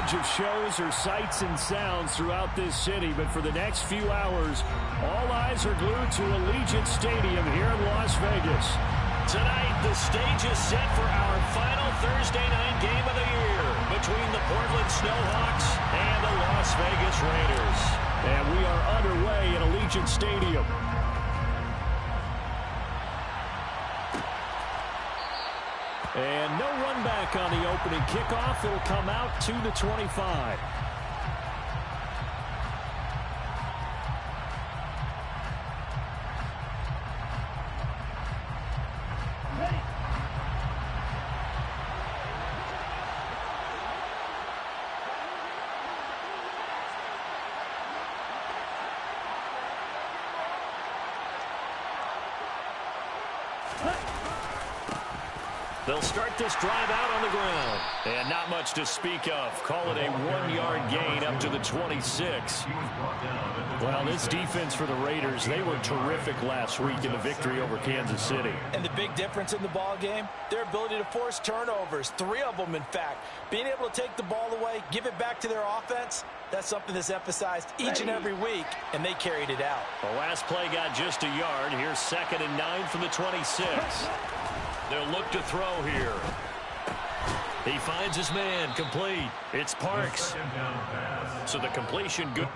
age of shows or sights and sounds throughout this city, but for the next few hours, all eyes are glued to Allegiant Stadium here in Las Vegas. Tonight, the stage is set for our final Thursday night game of the year between the Portland Snowhawks and the Las Vegas Raiders. And we are underway at Allegiant Stadium. And no run back on the opening kickoff. It'll come out to the 25. They'll start this drive out on the ground. And not much to speak of. Call it a 1-yard gain up to the 26. Well, this defense for the Raiders, they were terrific last week in the victory over Kansas City. And the big difference in the ball game, their ability to force turnovers, 3 of them in fact. Being able to take the ball away, give it back to their offense, that's something that's emphasized each and every week, and they carried it out. The last play got just a yard. Here's 2nd and 9 from the 26. They'll look to throw here. He finds his man, complete. It's Parks. So the completion good.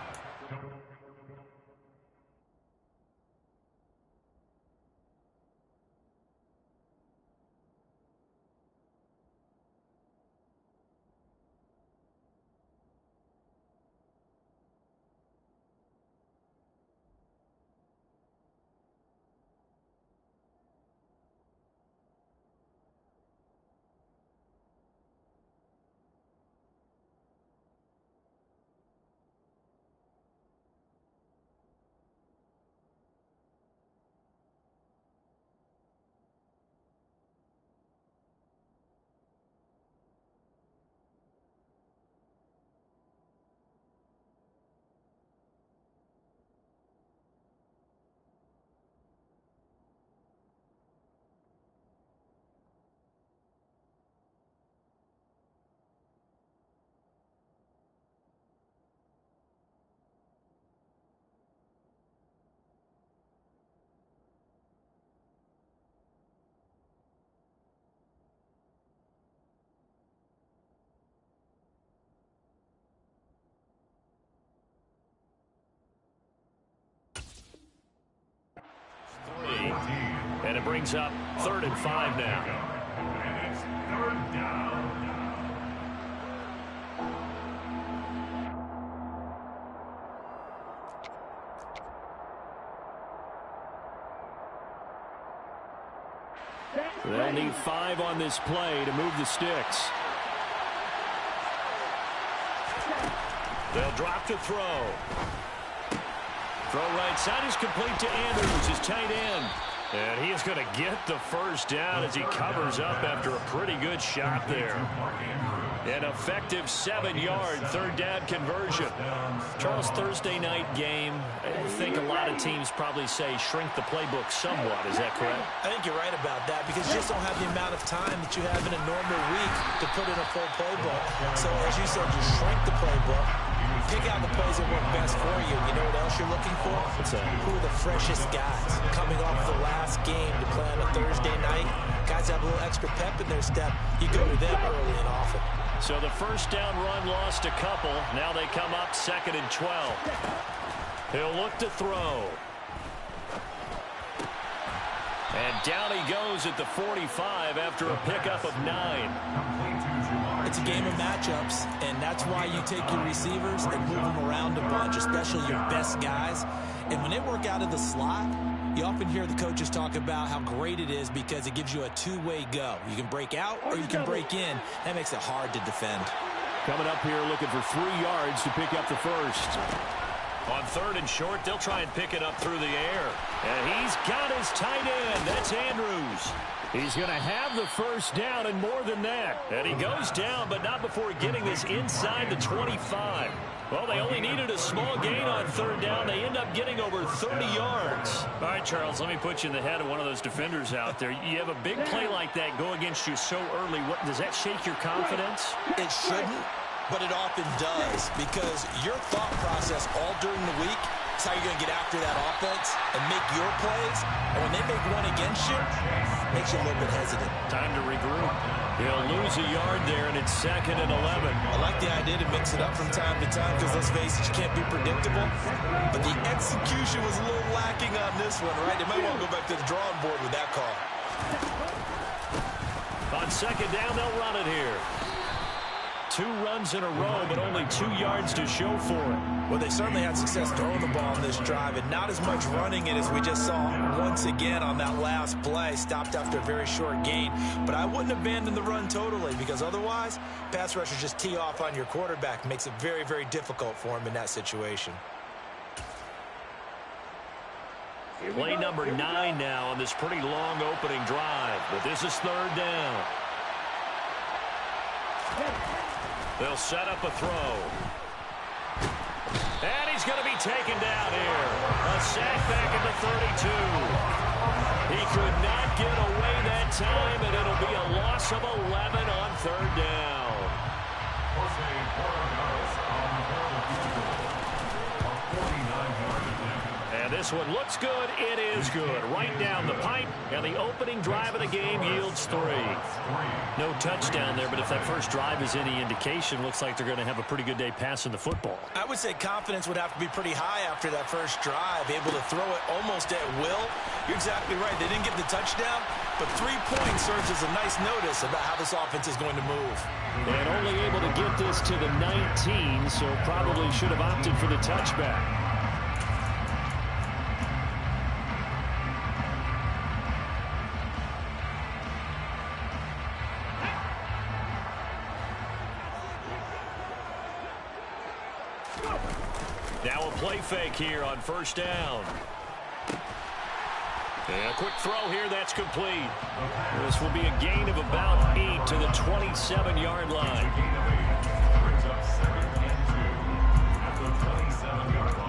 And it brings up 3rd and 5 now. And it's 3rd down. They'll need 5 on this play to move the sticks. They'll drop to throw. Throw right side is complete to Andrews, his tight end. And he is going to get the first down as he covers up after a pretty good shot there. An effective 7-yard 3rd down conversion. Charles, Thursday night game, I think a lot of teams probably say shrink the playbook somewhat. Is that correct? I think you're right about that because you just don't have the amount of time that you have in a normal week to put in a full playbook. So as you said, you shrink the playbook. Pick out the plays that work best for you. You know what else you're looking for? What's that? Who are the freshest guys coming off the last game to play on a Thursday night? Guys have a little extra pep in their step. You go to them early and often. So the first down run lost a couple. Now they come up 2nd and 12. He'll look to throw. And down he goes at the 45 after a pickup of 9. It's a game of matchups, and that's why you take your receivers and move them around a bunch, especially your best guys. And when they work out of the slot, you often hear the coaches talk about how great it is because it gives you a two-way go. You can break out or you can break in. That makes it hard to defend. Coming up here looking for 3 yards to pick up the first. On 3rd and short, they'll try and pick it up through the air. And he's got his tight end. That's Andrews. He's going to have the first down and more than that. And he goes down, but not before getting this inside the 25. Well, they only needed a small gain on 3rd down. They end up getting over 30 yards. All right, Charles, let me put you in the head of one of those defenders out there. You have a big play like that go against you so early. Does that shake your confidence? It shouldn't. But it often does, because your thought process all during the week is how you're going to get after that offense and make your plays. And when they make one against you, it makes you a little bit hesitant. Time to regroup. He'll lose a yard there, and it's 2nd and 11. I like the idea to mix it up from time to time because, let's face it, you can't be predictable. But the execution was a little lacking on this one, right? They might want to go back to the drawing board with that call. On 2nd down, they'll run it here. 2 runs in a row, but only 2 yards to show for it. Well, they certainly had success throwing the ball on this drive, and not as much running it as we just saw once again on that last play. Stopped after a very short gain. But I wouldn't abandon the run totally, because otherwise, pass rushers just tee off on your quarterback. Makes it very, very difficult for him in that situation. Play number 9 now on this pretty long opening drive. But this is 3rd down. They'll set up a throw. And he's going to be taken down here. A sack back at the 32. He could not get away that time, and it'll be a loss of 11 on 3rd down. And this one looks good. It is good. Right down the pipe, and the opening drive of the game yields 3. No touchdown there, but if that first drive is any indication, looks like they're going to have a pretty good day passing the football. I would say confidence would have to be pretty high after that first drive, able to throw it almost at will. You're exactly right. They didn't get the touchdown, but 3 points serves as a nice notice about how this offense is going to move. And only able to get this to the 19, so probably should have opted for the touchback. Now a play fake here on 1st down. And a quick throw here, that's complete. This will be a gain of about 8 to the 27-yard line. Brings up 2nd and 2 at the 27-yard line.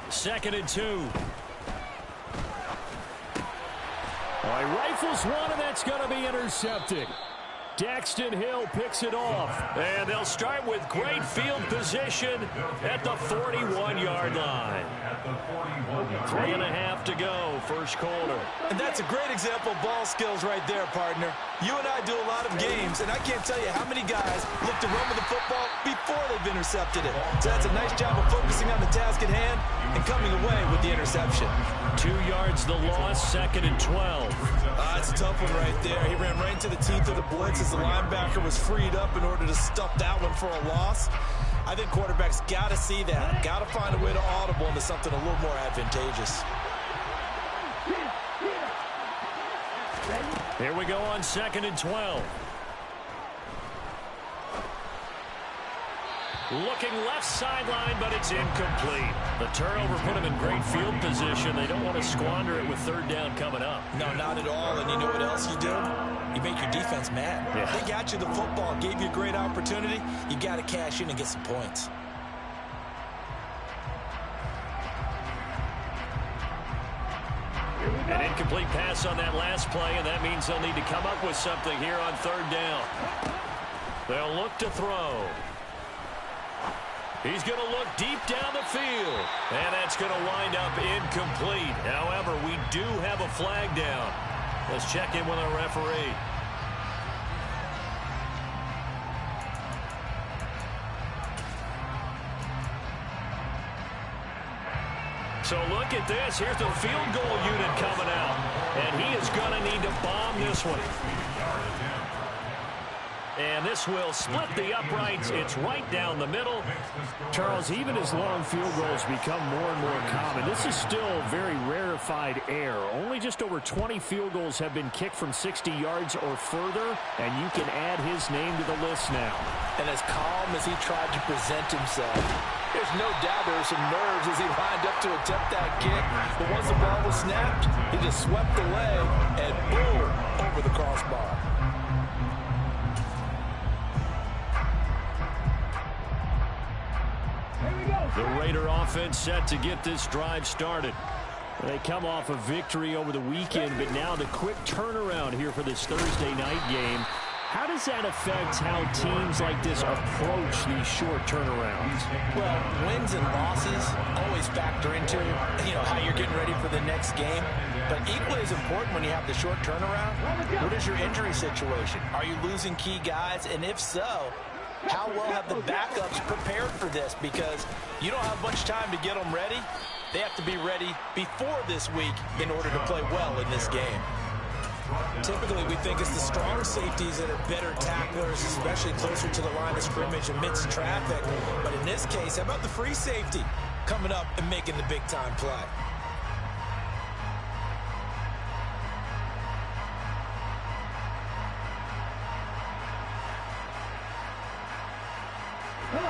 Second and 2. Well, he rifles one, and that's going to be intercepted. Daxton Hill picks it off. And they'll start with great field position at the 41-yard line. 3.5 to go, first quarter. And that's a great example of ball skills right there, partner. You and I do a lot of games, and I can't tell you how many guys look to run with the football before they've intercepted it. So that's a nice job of focusing on the task at hand and coming away with the interception. 2 yards the loss, 2nd and 12. That's a tough one right there. He ran right into the teeth of the blitz as the linebacker was freed up in order to stuff that one for a loss. I think quarterbacks got to see that. Got to find a way to audible into something a little more advantageous. Here we go on 2nd and 12. Looking left sideline, but it's incomplete. The turnover put him in great field position. They don't want to squander it with 3rd down coming up. No, not at all. And you know what else you do? You make your defense mad. Yeah. They got you the football, gave you a great opportunity. You got to cash in and get some points. An incomplete pass on that last play, and that means they'll need to come up with something here on 3rd down. They'll look to throw. He's going to look deep down the field, and that's going to wind up incomplete. However, we do have a flag down. Let's check in with our referee. So look at this. Here's the field goal unit coming out, and he is going to need to bomb this one. And this will split the uprights. It's right down the middle. Charles, even as long field goals become more and more common, this is still very rarefied air. Only just over 20 field goals have been kicked from 60 yards or further, and you can add his name to the list now. And as calm as he tried to present himself, there's no doubt there were some nerves as he lined up to attempt that kick. But once the ball was snapped, he just swept the leg, and boom, over the crossbar. The Raider offense set to get this drive started. They come off a victory over the weekend, but now the quick turnaround here for this Thursday night game. How does that affect how teams like this approach these short turnarounds? Well, wins and losses always factor into, how you're getting ready for the next game. But equally as important when you have the short turnaround, what is your injury situation? Are you losing key guys? And if so, how well have the backups prepared for this? Because you don't have much time to get them ready. They have to be ready before this week in order to play well in this game. Typically, we think it's the strong safeties that are better tacklers, especially closer to the line of scrimmage amidst traffic. But in this case, how about the free safety coming up and making the big-time play?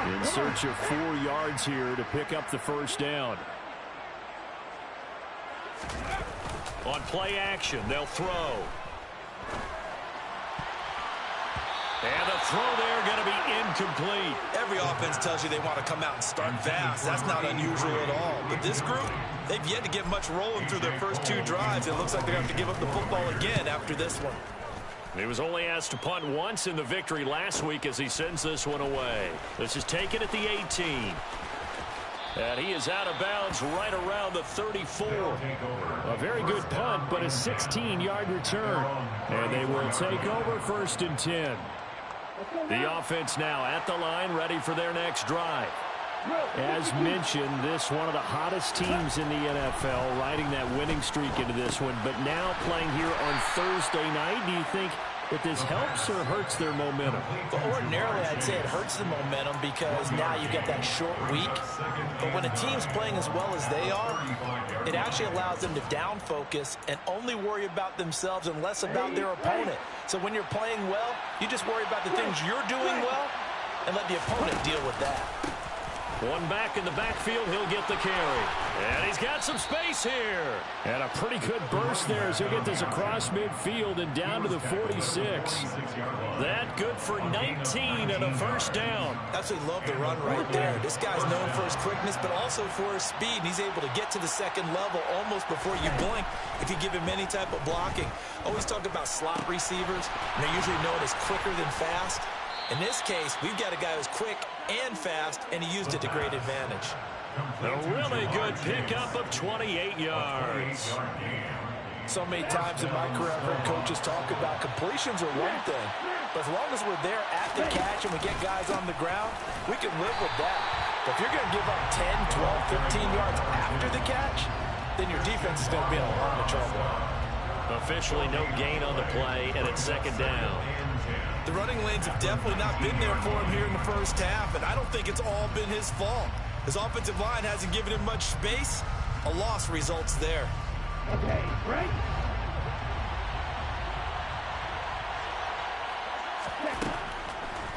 In search of 4 yards here to pick up the first down. On play action, they'll throw. And the throw there going to be incomplete. Every offense tells you they want to come out and start fast. That's not unusual at all. But this group, they've yet to get much rolling through their first 2 drives. It looks like they're going to have to give up the football again after this one. He was only asked to punt once in the victory last week as he sends this one away. This is taken at the 18. And he is out of bounds right around the 34. A very good punt, but a 16-yard return. And they will take over 1st and 10. The offense now at the line, ready for their next drive. As mentioned, this one of the hottest teams in the NFL, riding that winning streak into this one. But now playing here on Thursday night, do you think that this helps or hurts their momentum? But ordinarily, I'd say it hurts the momentum because now you get that short week. But when a team's playing as well as they are, it actually allows them to down focus and only worry about themselves and less about their opponent. So when you're playing well, you just worry about the things you're doing well and let the opponent deal with that. One back in the backfield, he'll get the carry. And he's got some space here. And a pretty good burst there as he'll get this across midfield and down to the 46. That good for 19 and a first down. Absolutely love the run right there. This guy's known for his quickness, but also for his speed. And he's able to get to the second level almost before you blink if you give him any type of blocking. Always talk about slot receivers, and they're usually known as quicker than fast. In this case, we've got a guy who's quick and fast, and he used it to great advantage. A really good pickup of 28 yards. So many times in my career, I've heard coaches talk about completions are one thing, but as long as we're there at the catch and we get guys on the ground, we can live with that. But if you're going to give up 10, 12, 15 yards after the catch, then your defense is going to be in a lot of trouble. Officially no gain on the play, and it's 2nd down. The running lanes have definitely not been there for him here in the first half, and I don't think it's all been his fault. His offensive line hasn't given him much space. A loss results there. Okay, break.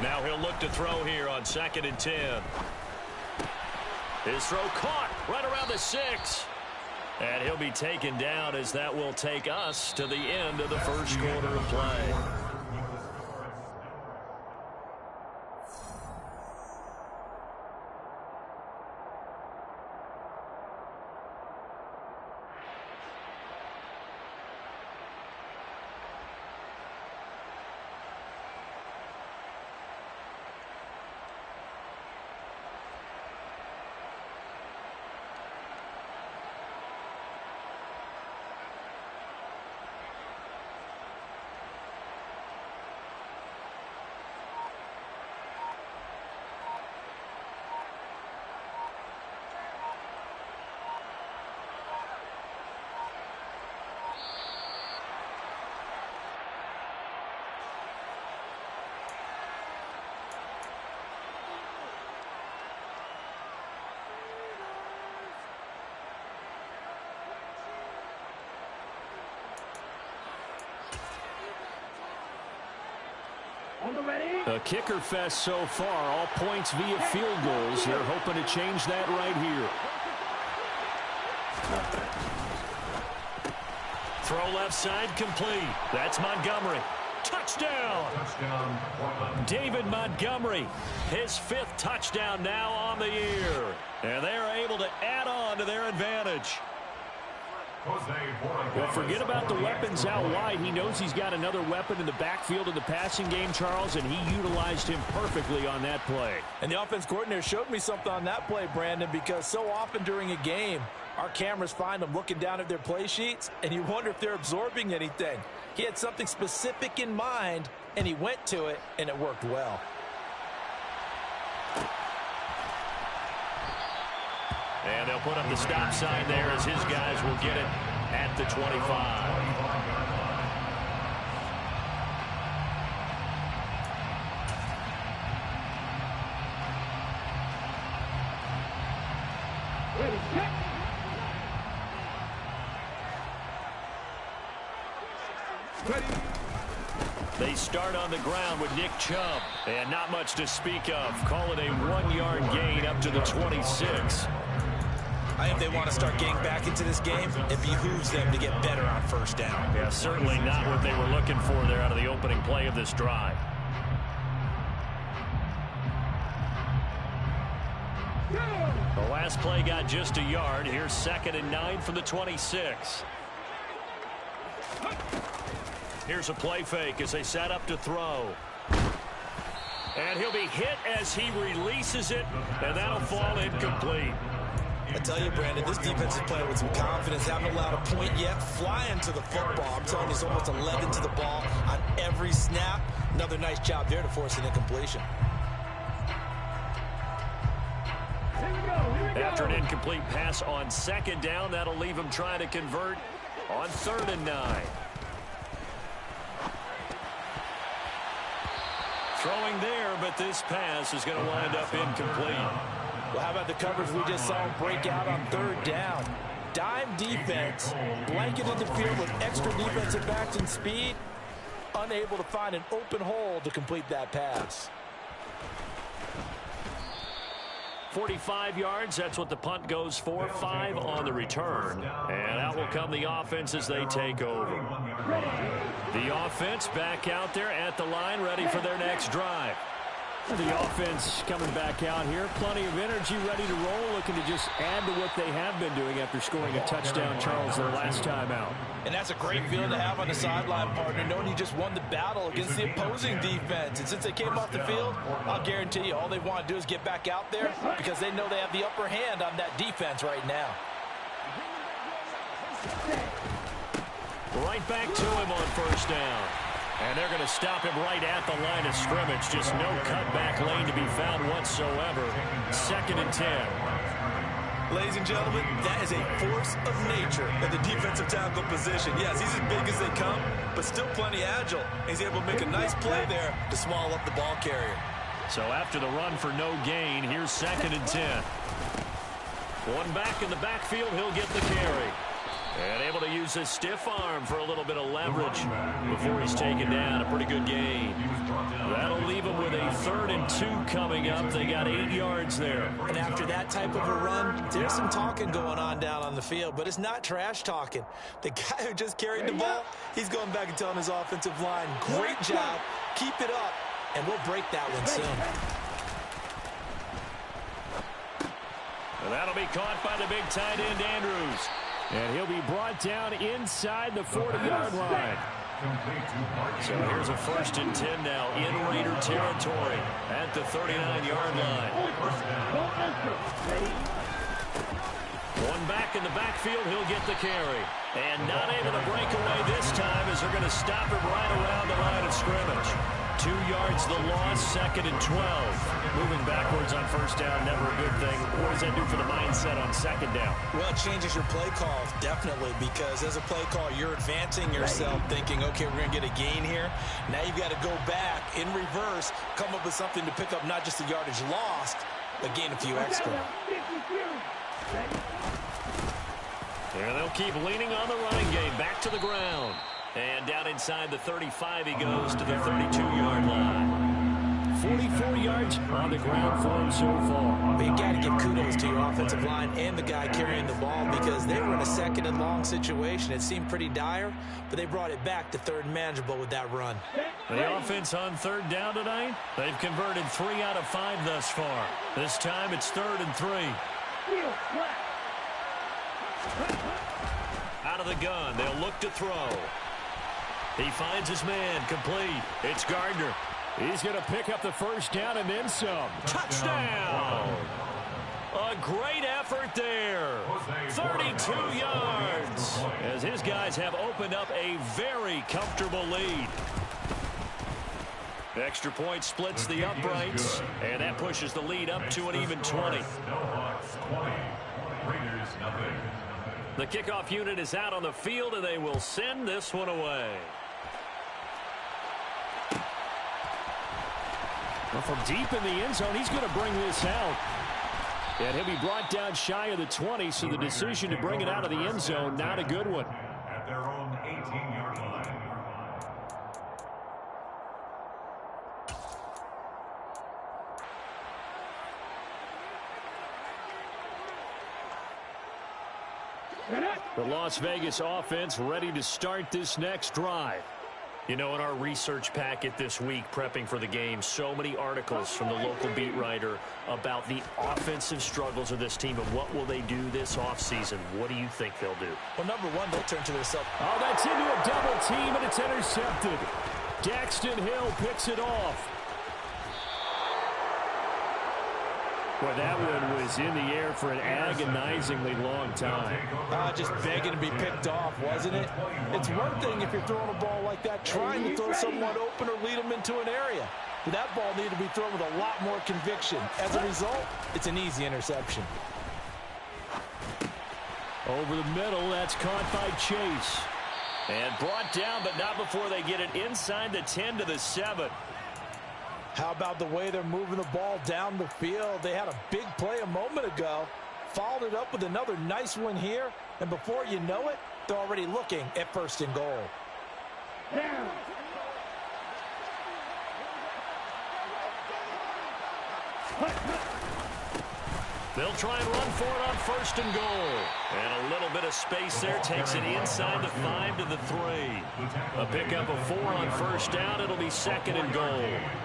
Now he'll look to throw here on 2nd and 10. His throw caught right around the 6. And he'll be taken down as that will take us to the end of the first quarter of play. A kicker fest so far, all points via field goals. They're hoping to change that right here. Throw left side complete. That's Montgomery. Touchdown! David Montgomery, his 5th touchdown now on the year. And they're able to add on to their advantage. Well, forget about the weapons out wide. He knows he's got another weapon in the backfield in the passing game, Charles, and he utilized him perfectly on that play. And the offense coordinator showed me something on that play, Brandon, because so often during a game, our cameras find them looking down at their play sheets, and you wonder if they're absorbing anything. He had something specific in mind, and he went to it, and it worked well. And they'll put up the stop sign there as his guys will get it at the 25. They start on the ground with Nick Chubb. And not much to speak of. Call it a 1-yard gain up to the 26. I think they want to start getting back into this game. It behooves them to get better on first down. Yeah, certainly not what they were looking for there out of the opening play of this drive. The last play got just a yard. Here's 2nd and 9 from the 26. Here's a play fake as they set up to throw. And he'll be hit as he releases it, and that'll fall incomplete. I tell you, Brandon, this defense is playing with some confidence. Haven't allowed a point yet. Flying to the football. I'm telling you, it's almost 11 to the ball on every snap. Another nice job there to force an incompletion. After an incomplete pass on 2nd down, that'll leave him trying to convert on 3rd and 9. Throwing there, but this pass is going to wind up incomplete. Well, how about the coverage we just saw him break out on 3rd down? Dime defense, blanketed the field with extra defensive backs and speed, unable to find an open hole to complete that pass. 45 yards, that's what the punt goes for. 5 on the return. And out will come the offense as they take over. The offense back out there at the line, ready for their next drive. The offense coming back out here. Plenty of energy, ready to roll, looking to just add to what they have been doing after scoring a touchdown, Charles, their last time out. And that's a great feeling to have on the sideline, partner, knowing you just won the battle against the opposing defense. And since they came off the field, I'll guarantee you all they want to do is get back out there because they know they have the upper hand on that defense right now. Right back to him on 1st down. And they're going to stop him right at the line of scrimmage. Just no cutback lane to be found whatsoever. 2nd and 10. Ladies and gentlemen, that is a force of nature at the defensive tackle position. Yes, he's as big as they come, but still plenty agile. He's able to make a nice play there to small up the ball carrier. So after the run for no gain, here's 2nd and 10. One back in the backfield, he'll get the carry. And able to use his stiff arm for a little bit of leverage before he's taken down. A pretty good gain. That'll leave him with a 3rd and 2 coming up. They got 8 yards there. And after that type of a run, there's some talking going on down on the field, but it's not trash talking. The guy who just carried the ball, he's going back and telling his offensive line, great job, keep it up, and we'll break that one soon. And that'll be caught by the big tight end, Andrews. And he'll be brought down inside the 40-yard line. So here's a 1st and 10 now in Raider territory at the 39-yard line. One back in the backfield, he'll get the carry. And not able to break away this time as they're going to stop him right around the line of scrimmage. 2 yards the loss, 2nd and 12. Moving backwards on 1st down, never a good thing. What does that do for the mindset on 2nd down? Well, it changes your play call, definitely, because as a play call, you're advancing yourself thinking, okay, we're going to get a gain here. Now you've got to go back in reverse, come up with something to pick up not just the yardage lost, but gain a few extra. And they'll keep leaning on the running game. Back to the ground. And down inside the 35 he goes to the 32-yard line. 44 yards on the ground for him so far. But you got to give kudos to your offensive line and the guy carrying the ball because they were in a second and long situation. It seemed pretty dire, but they brought it back to third and manageable with that run. The offense on third down tonight, they've converted 3 out of 5 thus far. This time it's 3rd and 3. Out of the gun, they'll look to throw. He finds his man, complete. It's Gardner. He's going to pick up the first down and then some. Touchdown! A great effort there. 32 yards. As his guys have opened up a very comfortable lead. Extra point splits the uprights, and that pushes the lead up to an even 20. The kickoff unit is out on the field, and they will send this one away. Well, from deep in the end zone, he's going to bring this out. And he'll be brought down shy of the 20, so the decision to bring it out of the end zone, not a good one. At their own 18-yard line. The Las Vegas offense ready to start this next drive. You know, in our research packet this week, prepping for the game, so many articles from the local beat writer about the offensive struggles of this team and what will they do this offseason. What do you think they'll do? Well, number one, they'll turn to their self. Oh, that's into a double team, and it's intercepted. Daxton Hill picks it off. Well, that one was in the air for an agonizingly long time. Just begging to be picked off, wasn't it? It's one thing if you're throwing a ball like that, trying to throw someone open or lead them into an area. But that ball needed to be thrown with a lot more conviction. As a result, it's an easy interception. Over the middle, that's caught by Chase. And brought down, but not before they get it inside the 10 to the 7. How about the way they're moving the ball down the field? They had a big play a moment ago, followed it up with another nice one here, and before you know it, they're already looking at 1st and goal. They'll try and run for it on 1st and goal. And a little bit of space there takes it inside the 5 to the 3. A pickup of 4 on 1st down. It'll be 2nd and goal.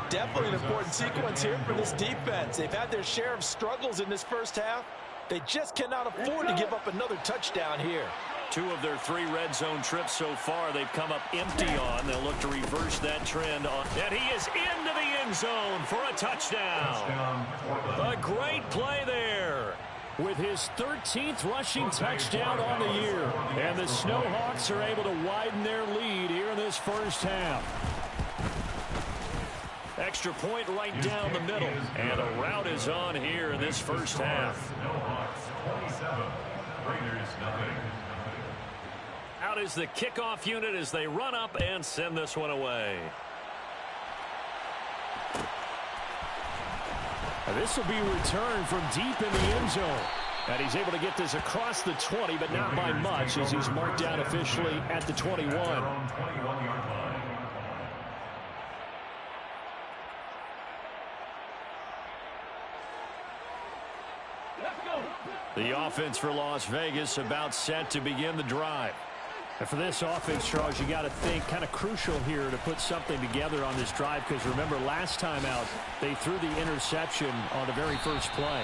Definitely an important sequence here for this defense. They've had their share of struggles in this first half. They just cannot afford to give up another touchdown here. 2 of their 3 red zone trips so far they've come up empty on. They'll look to reverse that trend. And he is into the end zone for a touchdown. A great play there. With his 13th rushing touchdown on the year. And the Snowhawks are able to widen their lead here in this first half. Extra point right down the middle. And a rout is on here in this first half. Out is the kickoff unit as they run up and send this one away. This will be returned from deep in the end zone. And he's able to get this across the 20, but not by much as he's marked down officially at the 21. The offense for Las Vegas about set to begin the drive. And for this offense, Charles, you got to think kind of crucial here to put something together on this drive because remember last time out they threw the interception on the very first play.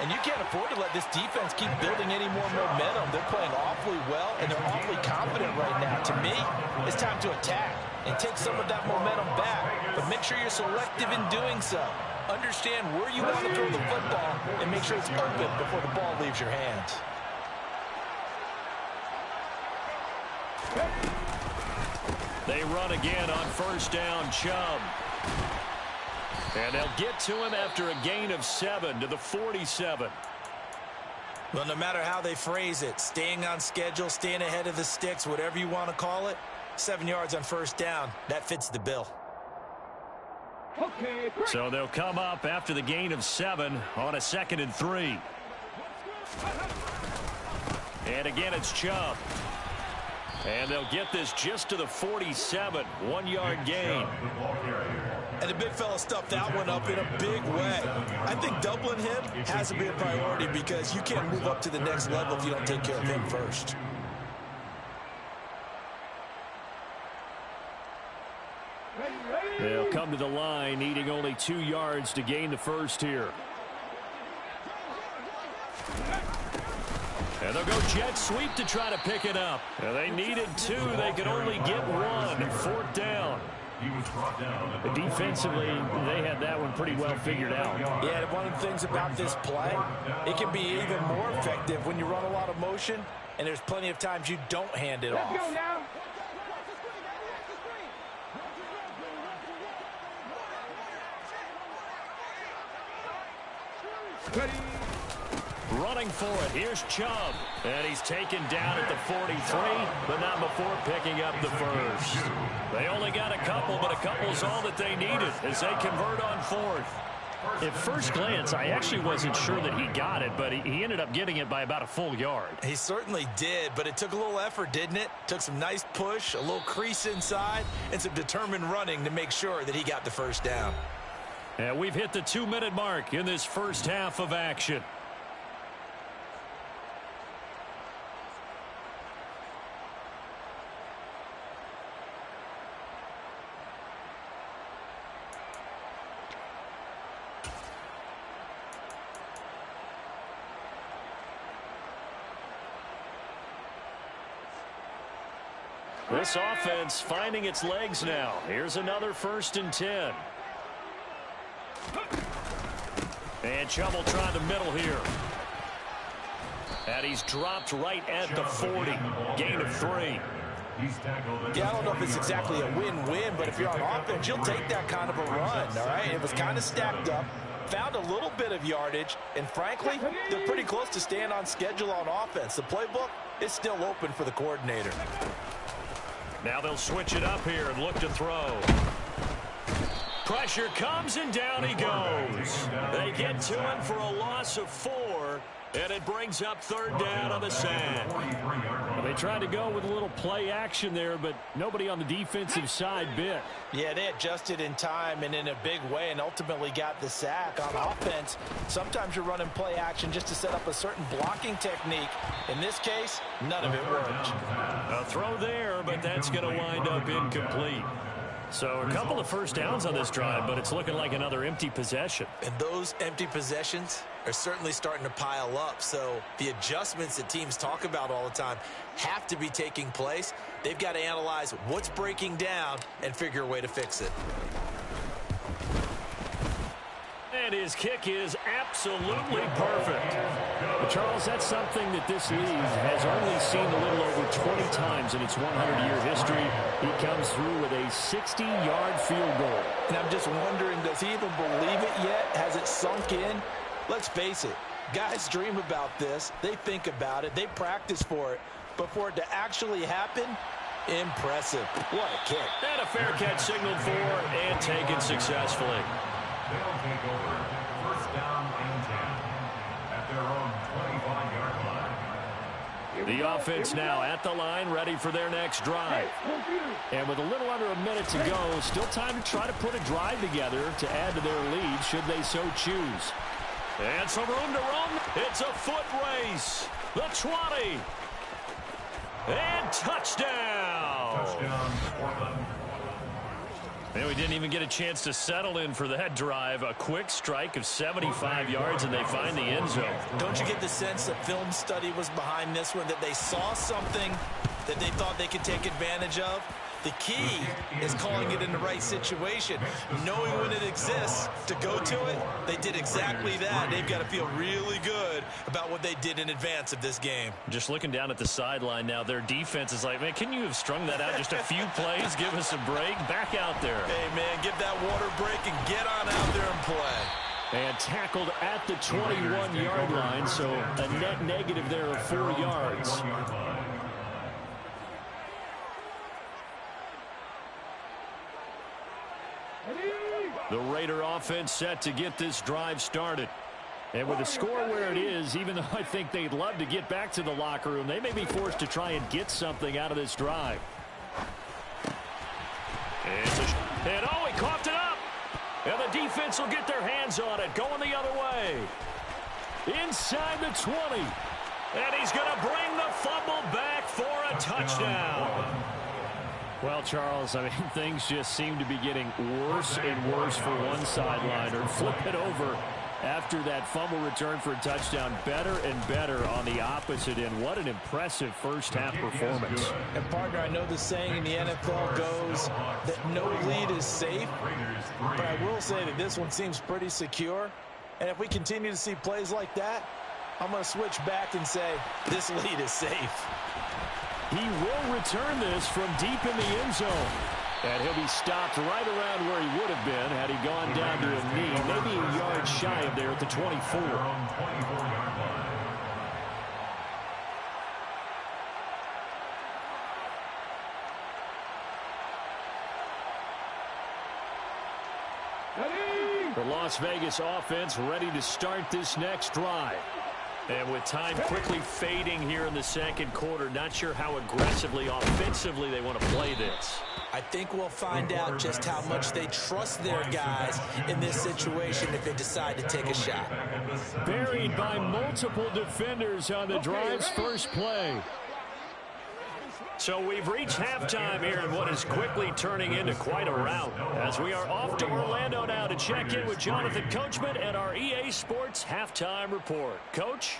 And you can't afford to let this defense keep building any more momentum. They're playing awfully well and they're awfully confident right now. To me, it's time to attack and take some of that momentum back. But make sure you're selective in doing so. Understand where you want to throw the football and make sure it's open before the ball leaves your hands. They run again on 1st down, Chubb. And they'll get to him after a gain of 7 to the 47. Well, no matter how they phrase it, staying on schedule, staying ahead of the sticks, whatever you want to call it, 7 yards on 1st down, that fits the bill. So they'll come up after the gain of 7 on a 2nd and 3. And again, it's Chubb. And they'll get this just to the 47, 1-yard gain. And the big fella stuffed that one up in a big way. I think doubling him has to be a priority because you can't move up to the next level if you don't take care of him first. They'll come to the line, needing only 2 yards to gain the first here. And they'll go jet sweep to try to pick it up. And they needed 2. They could only get 1. 4th down. Defensively, they had that one pretty well figured out. Yeah, one of the things about this play, it can be even more effective when you run a lot of motion, and there's plenty of times you don't hand it off. Running for it. Here's Chubb. And he's taken down at the 43, but not before picking up the first. They only got a couple, but a couple's all that they needed as they convert on 4th. At first glance, I actually wasn't sure that he got it, but he ended up getting it by about a full yard. He certainly did, but it took a little effort, didn't it? Took some nice push, a little crease inside, and some determined running to make sure that he got the first down. And we've hit the 2-minute mark in this first half of action. This offense finding its legs now. Here's another 1st and 10. And Chubb will try the middle here. And he's dropped right at the 40. Gain of 3. Yeah, I don't know if it's exactly a win-win, but if you're on offense, you'll take that kind of a run, all right? It was kind of stacked up, found a little bit of yardage, and frankly, they're pretty close to staying on schedule on offense. The playbook is still open for the coordinator. Now they'll switch it up here and look to throw. Pressure comes and down he goes. They get to him for a loss of 4, and it brings up 3rd down on the sack. Well, they tried to go with a little play action there, but nobody on the defensive side bit. Yeah, they adjusted in time and in a big way and ultimately got the sack. On offense, sometimes you're running play action just to set up a certain blocking technique. In this case, none of it worked. A throw there, but that's going to wind up incomplete. So a couple of first downs on this drive, but it's looking like another empty possession. And those empty possessions are certainly starting to pile up. So the adjustments that teams talk about all the time have to be taking place. They've got to analyze what's breaking down and figure a way to fix it. And his kick is absolutely perfect. But Charles, that's something that this league has only seen a little over 20 times in its 100-year history. He comes through with a 60-yard field goal. And I'm just wondering, does he even believe it yet? Has it sunk in? Let's face it, guys dream about this. They think about it. They practice for it. But for it to actually happen, impressive. What a kick. And a fair catch signaled for and taken successfully. They'll take over 1st down and 10 at their own 25-yard line. The offense now at the line, ready for their next drive. And with a little under a minute to go, still time to try to put a drive together to add to their lead should they so choose. And some room to run. It's a foot race. The 20. And touchdown. Touchdown, Portland. And we didn't even get a chance to settle in for that drive. A quick strike of 75 yards, and they find the end zone. Don't you get the sense that film study was behind this one, that they saw something that they thought they could take advantage of? The key is calling it in the right situation, knowing when it exists to go to it. They did exactly that. They've got to feel really good about what they did in advance of this game. Just looking down at the sideline now, their defense is like, man, can you have strung that out just a few plays? Give us a break. Back out there. Hey, man, give that water break and get on out there and play. And tackled at the 21-yard line, so a net negative there of 4 yards. The Raider offense set to get this drive started. And with the score where it is, even though I think they'd love to get back to the locker room, they may be forced to try and get something out of this drive. And oh, he coughed it up. And the defense will get their hands on it, going the other way. Inside the 20. And he's going to bring the fumble back for a touchdown. Well, Charles, I mean, things just seem to be getting worse and worse for one sideline. Or flip it over after that fumble return for a touchdown. Better and better on the opposite end. What an impressive first-half performance. And, partner, I know the saying in the NFL goes that no lead is safe, but I will say that this one seems pretty secure. And if we continue to see plays like that, I'm going to switch back and say this lead is safe. He will return this from deep in the end zone. And he'll be stopped right around where he would have been had he gone down to a knee, maybe a yard shy of there at the 24. The Las Vegas offense ready to start this next drive. And with time quickly fading here in the second quarter, not sure how aggressively, offensively they want to play this. I think we'll find out just how much they trust their guys in this situation if they decide to take a shot. Buried by multiple defenders on the drive's first play. So we've reached halftime here in what is quickly turning into quite a rout. As we are off to Orlando now to check in with Jonathan Coachman and our EA Sports Halftime Report. Coach?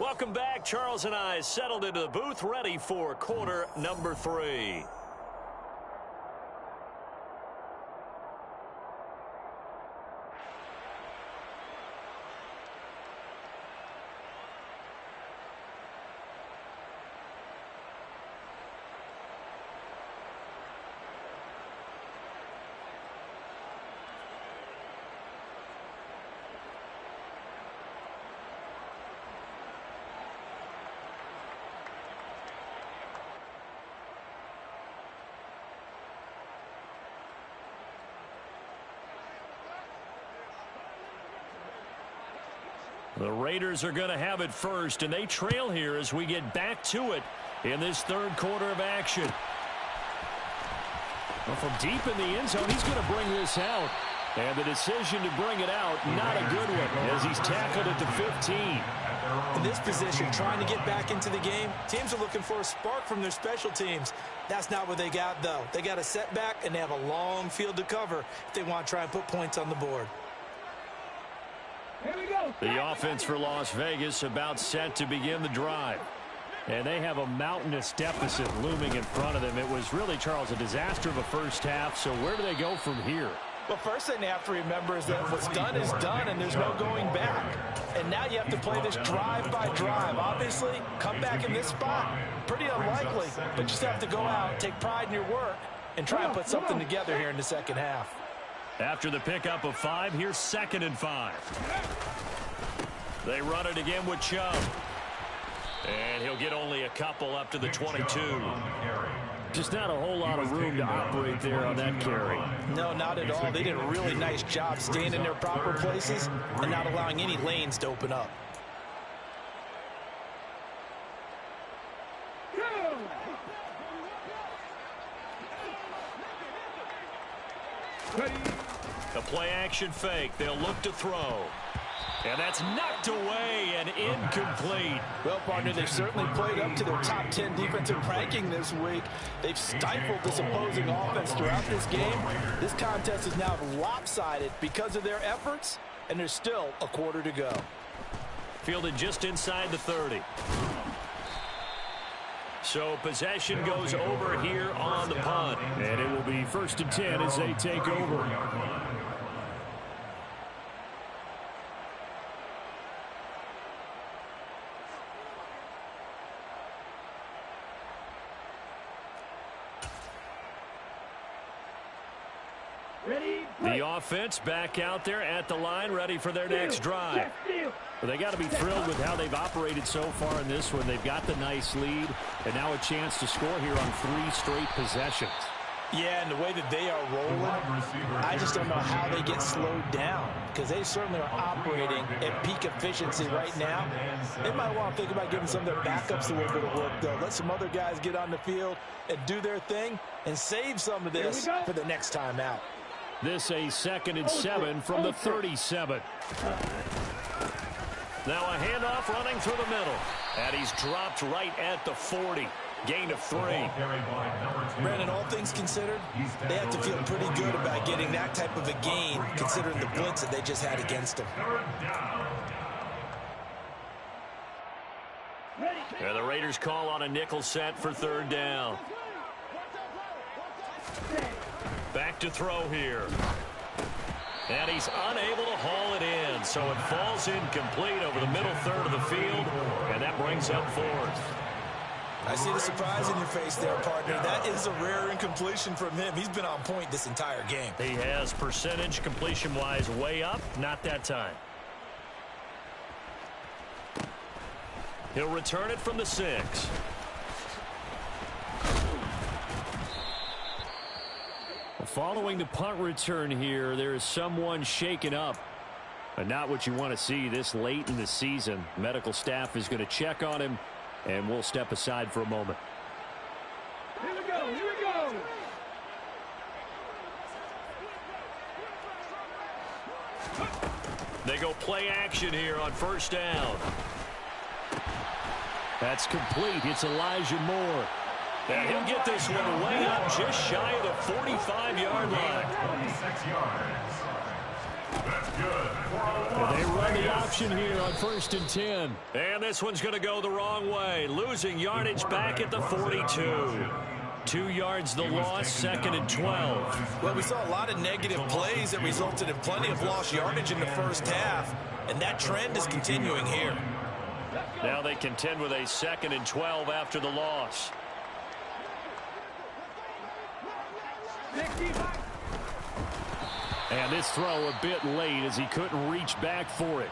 Welcome back. Charles and I settled into the booth, ready for quarter number 3. The Raiders are going to have it first, and they trail here as we get back to it in this third quarter of action. Well, from deep in the end zone, he's going to bring this out. And the decision to bring it out, not a good one, as he's tackled at the 15. In this position, trying to get back into the game, teams are looking for a spark from their special teams. That's not what they got, though. They got a setback, and they have a long field to cover if they want to try and put points on the board. The offense for Las Vegas about set to begin the drive. And they have a mountainous deficit looming in front of them. It was really, Charles, a disaster of a first half. So where do they go from here? Well, first thing they have to remember is that what's done is done, and there's no going back. And now you have to play this drive by drive. Obviously, come back in this spot, pretty unlikely. But you just have to go out, take pride in your work, and try and put something together here in the second half. After the pickup of 5, here's 2nd and 5. They run it again with Chubb. And he'll get only a couple up to the 22. Just not a whole lot of room to operate there on that carry. No, not at all. They did a really nice job staying in their proper places and not allowing any lanes to open up. A play-action fake. They'll look to throw. And that's knocked away and incomplete. Well, partner, they've certainly played up to their top 10 defensive ranking this week. They've stifled this opposing offense throughout this game. This contest is now lopsided because of their efforts, and there's still a quarter to go. Fielded just inside the 30. So possession goes over here on the punt. And it will be 1st and 10 as they take over. Ready? The offense back out there at the line, ready for their next drive. Well, they got to be thrilled with how they've operated so far in this one. They've got the nice lead, and now a chance to score here on 3 straight possessions. Yeah, and the way that they are rolling, I just don't know how they get slowed down, because they certainly are operating at peak efficiency right now. They might want to think about giving some of their backups a little bit of work, though. Let some other guys get on the field and do their thing and save some of this for the next time out. This a 2nd and 7 from the 37. Now a handoff running through the middle. And he's dropped right at the 40. Gain of 3. Brandon, all things considered, they have to feel pretty good about getting that type of a gain, considering the blitz that they just had against them. And the Raiders call on a nickel set for 3rd down. Back to throw here. And he's unable to haul it in, so it falls incomplete over the middle third of the field, and that brings up 4th. I see the surprise in your face there, partner. That is a rare incompletion from him. He's been on point this entire game. He has percentage completion-wise way up, not that time. He'll return it from the 6. Following the punt return here, there is someone shaken up. But not what you want to see this late in the season. Medical staff is going to check on him, and we'll step aside for a moment. Here we go, here we go. They go play action here on 1st down. That's complete. It's Elijah Moore. And he'll get this one way up just shy of the 45-yard line. 26 yards. That's good. And they run the option here on 1st and 10. And this one's going to go the wrong way. Losing yardage back at the 42. 2 yards the loss, 2nd and 12. Well, we saw a lot of negative plays that resulted in plenty of lost yardage in the first half, and that trend is continuing here. Now they contend with a 2nd and 12 after the loss. And this throw a bit late as he couldn't reach back for it.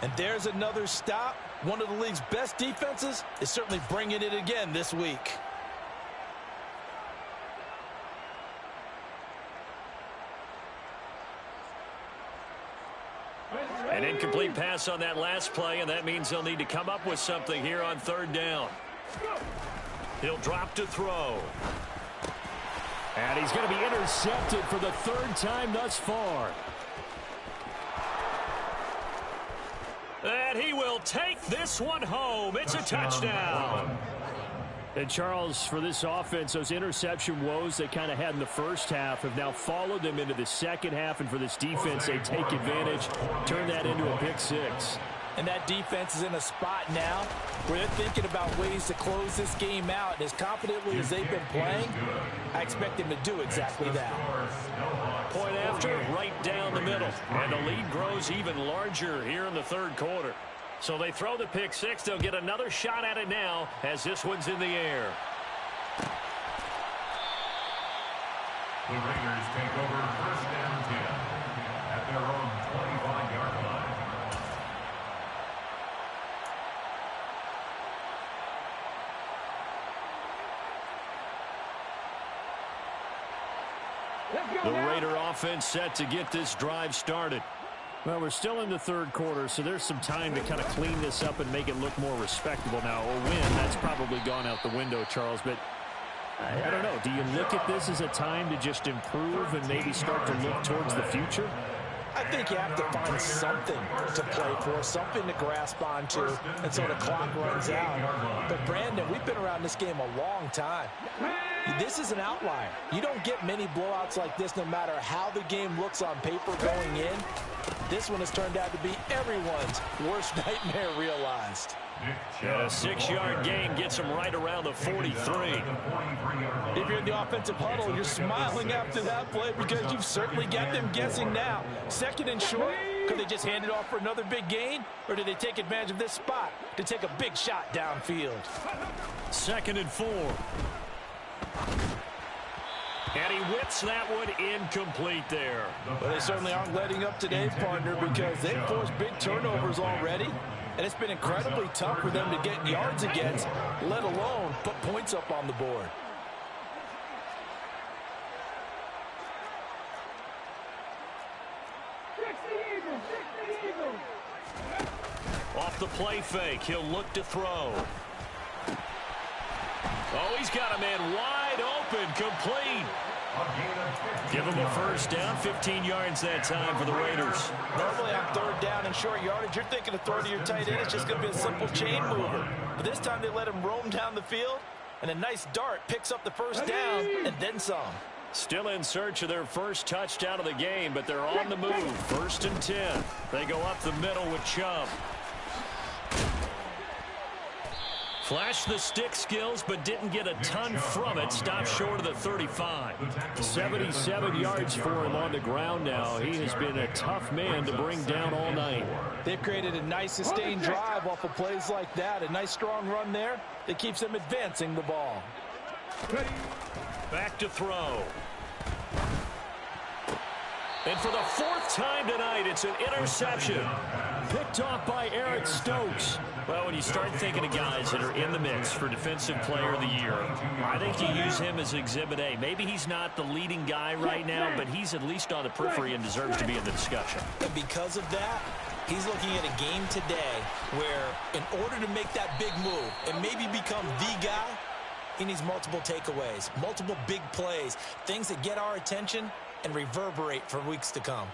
And there's another stop. One of the league's best defenses is certainly bringing it again this week. An incomplete pass on that last play, and that means they'll need to come up with something here on 3rd down. He'll drop to throw. And he's going to be intercepted for the 3rd time thus far. And he will take this one home. It's a touchdown. And Charles, for this offense, those interception woes they kind of had in the first half have now followed them into the second half. And for this defense, they take advantage, turn that into a pick 6. And that defense is in a spot now where they're thinking about ways to close this game out. And as confidently as they've been playing, I expect them to do exactly that. Point after, right down the middle. And the lead grows even larger here in the 3rd quarter. So they throw the pick 6. They'll get another shot at it now as this one's in the air. The Raiders take over 1st and 10 at their own 25-yard line. The Raider offense set to get this drive started. Well, we're still in the 3rd quarter, so there's some time to kind of clean this up and make it look more respectable. Now, a win, that's probably gone out the window, Charles, but I don't know. Do you look at this as a time to just improve and maybe start to look towards the future? I think you have to find something to play for, something to grasp onto, and so the clock runs out. But, Brandon, we've been around this game a long time. This is an outlier. You don't get many blowouts like this no matter how the game looks on paper going in. This one has turned out to be everyone's worst nightmare realized. And a 6-yard gain gets him right around the 43. If you're in the offensive huddle, you're smiling after that play because you've certainly got them guessing now. 2nd and short, could they just hand it off for another big gain? Or do they take advantage of this spot to take a big shot downfield? 2nd and 4. And he whips that one incomplete there. But they certainly aren't letting up today, partner, because they've forced big turnovers already. And it's been incredibly tough for them to get yards against, let alone put points up on the board. Off the play fake, he'll look to throw. Oh, he's got a man wide open, complete. Give him a first down, 15 yards that time for the Raiders. Normally on third down and short yardage, you're thinking of throwing to your tight end. It's just going to be a simple chain mover. But this time they let him roam down the field, and a nice dart picks up the first down and then some. Still in search of their first touchdown of the game, but they're on the move. First and 10. They go up the middle with Chubb. Flashed the stick skills, but didn't get a ton from it. Stopped short of the 35. 77 yards for him on the ground now. He has been a tough man to bring down all night. They've created a nice sustained drive off of plays like that. A nice strong run there that keeps them advancing the ball. Back to throw. And for the fourth time tonight, it's an interception. Picked off by Eric Stokes. Well, when you start thinking of guys that are in the mix for Defensive Player of the Year, I think you use him as Exhibit A. Maybe he's not the leading guy right now, but he's at least on the periphery and deserves to be in the discussion. And because of that, he's looking at a game today where in order to make that big move and maybe become the guy, he needs multiple takeaways, multiple big plays, things that get our attention and reverberate for weeks to come.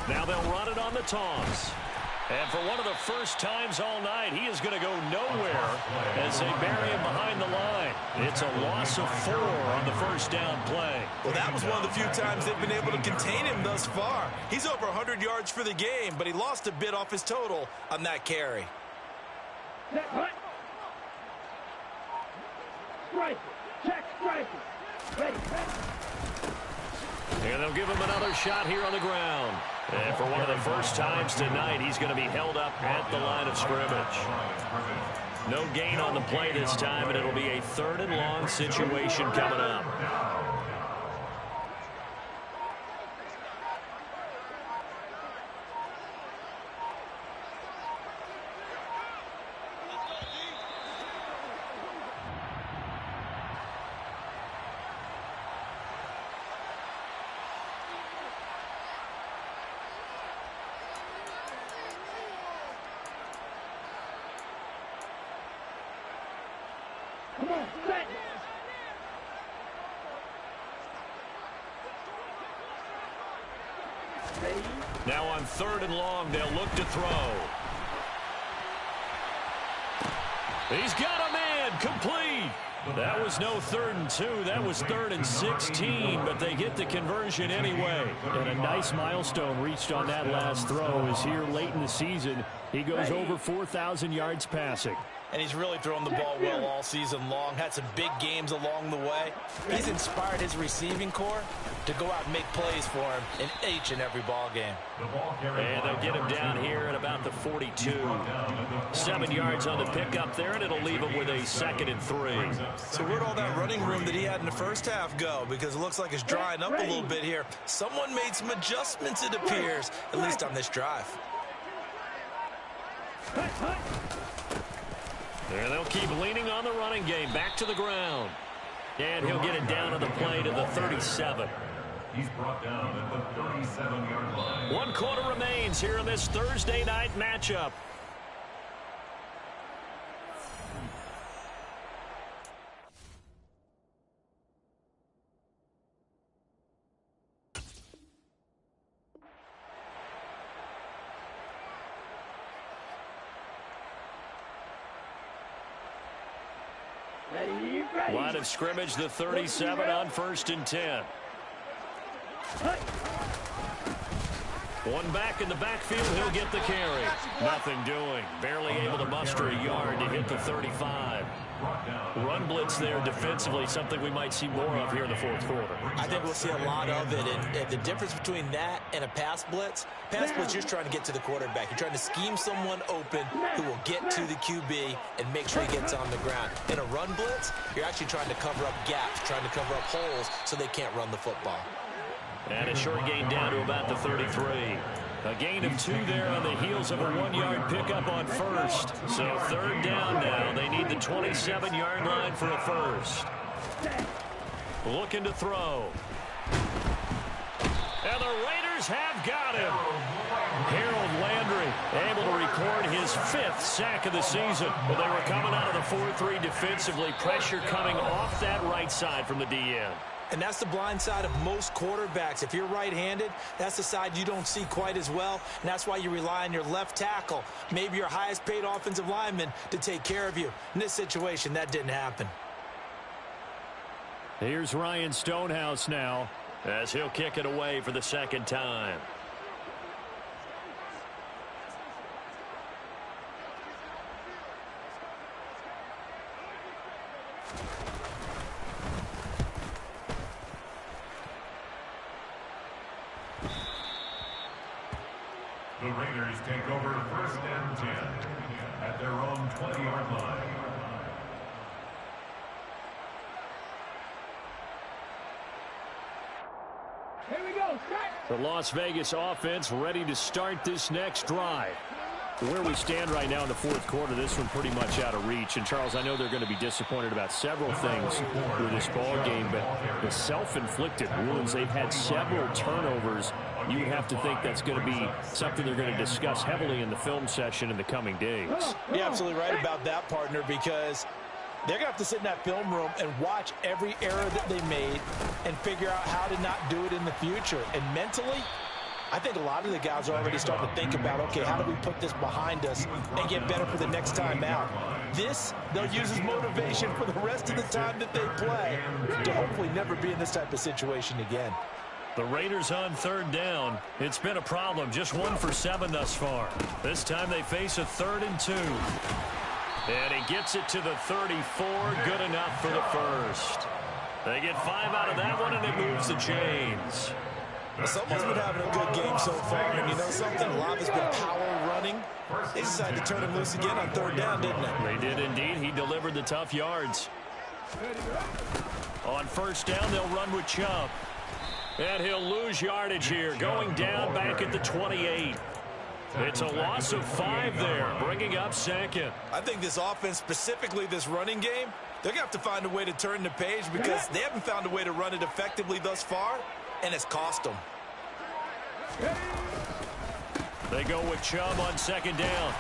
Now they'll run it on the toss. And for one of the first times all night, he is going to go nowhere as they bury him behind the line. It's a loss of 4 on the first down play. Well, that was one of the few times they've been able to contain him thus far. He's over 100 yards for the game, but he lost a bit off his total on that carry. And they'll give him another shot here on the ground. And for one of the first times tonight, he's going to be held up at the line of scrimmage. No gain on the play this time, and it'll be a 3rd and long situation coming up. Now on 3rd and long, they'll look to throw. He's got a man, complete. That was no 3rd and 2. That was 3rd and 16, but they get the conversion anyway. And a nice milestone reached on that last throw is here late in the season. He goes over 4,000 yards passing. And he's really thrown the ball well all season long. Had some big games along the way. He's inspired his receiving corps to go out and make plays for him in each and every ball game. And they'll get him down here at about the 42. 7 yards on the pickup there, and it'll leave him with a 2nd and 3. So where'd all that running room that he had in the first half go? Because it looks like it's drying up a little bit here. Someone made some adjustments, it appears, at least on this drive. There they'll keep leaning on the running game. Back to the ground. And he'll get it down on the play to the 37. He's brought down at the 37-yard line. 1 quarter remains here in this Thursday night matchup. Line of scrimmage, the 37 on 1st and 10. One back in the backfield, he'll get the carry. Nothing doing. Barely able to muster a yard to hit the 35. Run blitz there defensively, something we might see more of here in the fourth quarter. I think we'll see a lot of it, and the difference between that and a pass blitz, you're just trying to get to the quarterback. You're trying to scheme someone open who will get to the QB and make sure he gets on the ground. In a run blitz, you're actually trying to cover up gaps, trying to cover up holes so they can't run the football. And a short gain down to about the 33. A gain of 2 there on the heels of a 1-yard pickup on first. So third down now. They need the 27-yard line for a first. Looking to throw. And the Raiders have got him. Harold Landry able to record his 5th sack of the season. Well, they were coming out of the 4-3 defensively. Pressure coming off that right side from the DN. And that's the blind side of most quarterbacks. If you're right-handed, that's the side you don't see quite as well. And that's why you rely on your left tackle, maybe your highest-paid offensive lineman, to take care of you. In this situation, that didn't happen. Here's Ryan Stonehouse now, as he'll kick it away for the second time. The Raiders take over 1st and 10 at their own 20-yard line. Here we go, the Las Vegas offense ready to start this next drive. Where we stand right now in the fourth quarter, this one pretty much out of reach. And, Charles, I know they're going to be disappointed about several things with this ball game, but the self-inflicted wounds, they've had several turnovers. You would have to think that's going to be something they're going to discuss heavily in the film session in the coming days. You're absolutely right about that, partner, because they're going to have to sit in that film room and watch every error that they made and figure out how to not do it in the future. And mentally, I think a lot of the guys are already starting to think about, okay, how do we put this behind us and get better for the next time out? This, they'll use as motivation for the rest of the time that they play to hopefully never be in this type of situation again. The Raiders on third down. It's been a problem. Just 1 for 7 thus far. This time they face a 3rd and 2. And he gets it to the 34. Good enough for the first. They get 5 out of that one, and it moves the chains. Someone's been having a good game so far, and you know something? A lot has been power running. They decided to turn him loose again on third down, didn't they? They did indeed. He delivered the tough yards. On first down, they'll run with Chubb. And he'll lose yardage here, going down back at the 28. It's a loss of 5 there, bringing up second. I think this offense, specifically this running game, they're going to have to find a way to turn the page because they haven't found a way to run it effectively thus far, and it's cost them. They go with Chubb on second down.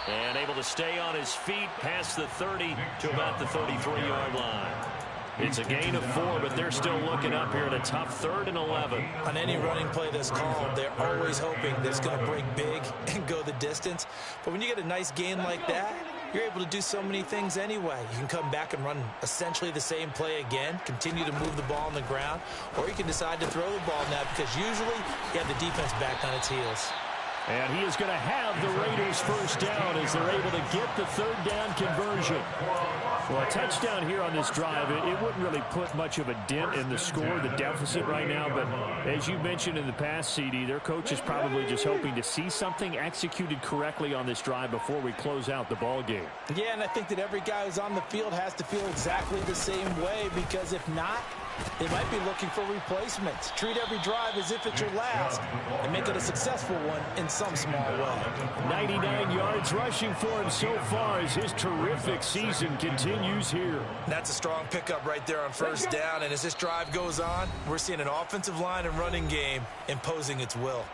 And able to stay on his feet past the 30 to about the 33-yard line. It's a gain of 4, but they're still looking up here at a tough 3rd and 11. On any running play that's called, they're always hoping that it's going to break big and go the distance. But when you get a nice gain like that, you're able to do so many things anyway. You can come back and run essentially the same play again, continue to move the ball on the ground, or you can decide to throw the ball now because usually you have the defense back on its heels. And he is going to have the Raiders first down as they're able to get the third down conversion. Well, a touchdown here on this drive, it wouldn't really put much of a dent in the score, the deficit right now. But as you mentioned in the past, CD, their coach is probably just hoping to see something executed correctly on this drive before we close out the ball game. Yeah, and I think that every guy who's on the field has to feel exactly the same way because if not, they might be looking for replacements. Treat every drive as if it's your last and make it a successful one in some small way. 99 yards rushing for him so far as his terrific season continues here. That's a strong pickup right there on first down, and as this drive goes on, we're seeing an offensive line and running game imposing its will.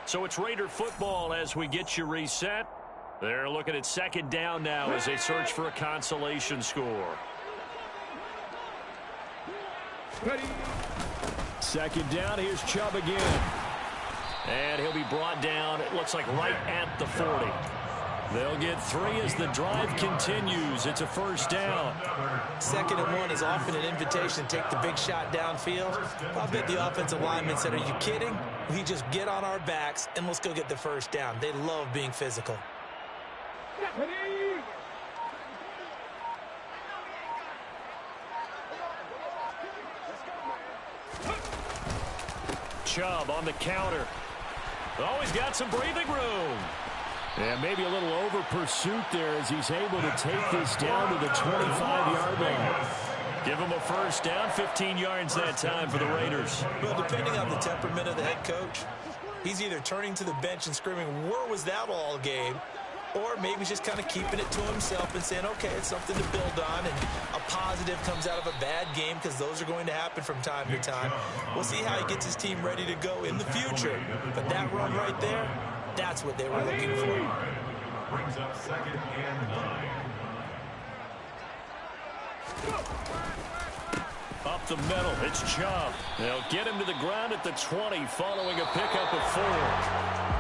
So it's Raider football as we get you reset. They're looking at second down now as they search for a consolation score. Ready. Second down, here's Chubb again. And he'll be brought down, it looks like right at the 40. They'll get 3 as the drive continues. It's a first down. 2nd and 1 is often an invitation to take the big shot downfield. I bet the offensive lineman said, are you kidding? We just get on our backs and let's go get the first down. They love being physical. Ready. Chubb on the counter. Oh, he's got some breathing room. And maybe a little over pursuit there as he's able to take this down to the 25-yard line. Give him a first down, 15 yards that time for the Raiders. Well, depending on the temperament of the head coach, he's either turning to the bench and screaming, where was that all game? Or maybe just kind of keeping it to himself and saying, okay, it's something to build on, and a positive comes out of a bad game because those are going to happen from time to time. We'll see how he gets his team ready to go in the future. But that run right there, that's what they were looking for. Brings up 2nd and 9. Up the middle, it's Chubb. They'll get him to the ground at the 20 following a pickup of 4.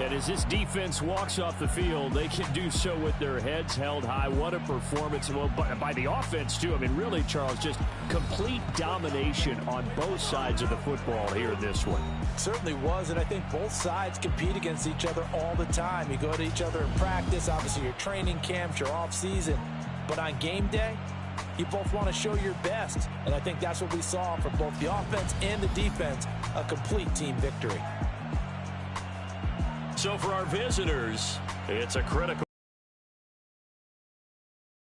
And as this defense walks off the field, they can do so with their heads held high. What a performance. Well, by the offense, too. I mean, really, Charles, just complete domination on both sides of the football here in this one. Certainly was, and I think both sides compete against each other all the time. You go to each other in practice, obviously your training camps, your off-season. But on game day, you both want to show your best. And I think that's what we saw for both the offense and the defense, a complete team victory. So for our visitors, it's a critical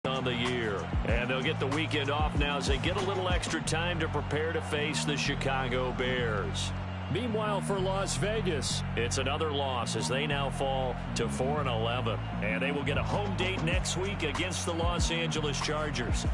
on the year. And they'll get the weekend off now as they get a little extra time to prepare to face the Chicago Bears. Meanwhile, for Las Vegas, it's another loss as they now fall to 4-11. And they will get a home date next week against the Los Angeles Chargers.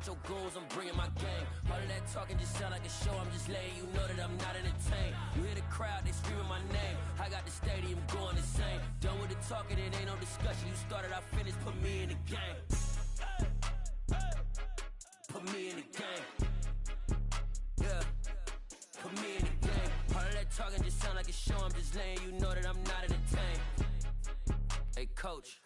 Your goals, I'm bringing my game. All of that talking just sound like a show. I'm just letting you know that I'm not entertained. You hear the crowd, they screaming my name. I got the stadium going insane. Done with the talking, it ain't no discussion. You started, I finished, put me in the game. Put me in the game. Yeah. Put me in the game. All of that talking just sound like a show. I'm just letting you know that I'm not entertained. Hey, coach.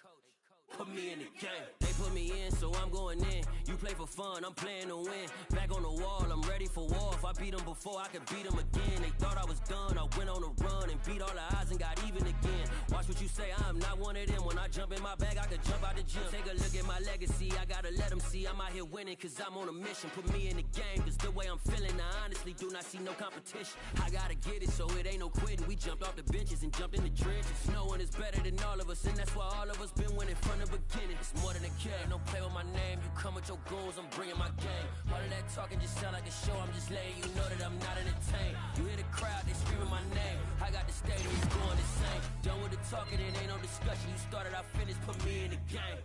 Put me in the game. They put me in, so I'm going in. You play for fun, I'm playing to win. Back on the wall, I'm ready for war. If I beat them before, I could beat them again. They thought I was done, I went on a run and beat all the odds and got even again. Watch what you say, I'm not one of them. When I jump in my bag, I could jump out the gym. Take a look at my legacy, I gotta let them see I'm out here winning, cause I'm on a mission. Put me in the game, cause the way I'm feeling, I honestly do not see no competition. I gotta get it, so it ain't no quitting. We jumped off the benches and jumped in the trenches. No one is better than all of us, and that's why all of us been winning from the beginning. It's more than a care, don't play with my name. You come with your goals, I'm bringing my game. All of that talking just sound like a show. I'm just letting you know that I'm not entertained. You hear the crowd, they screaming my name. I got the stadium going insane. Done with the talking, it ain't no discussion. You started, I finished, put me in the game.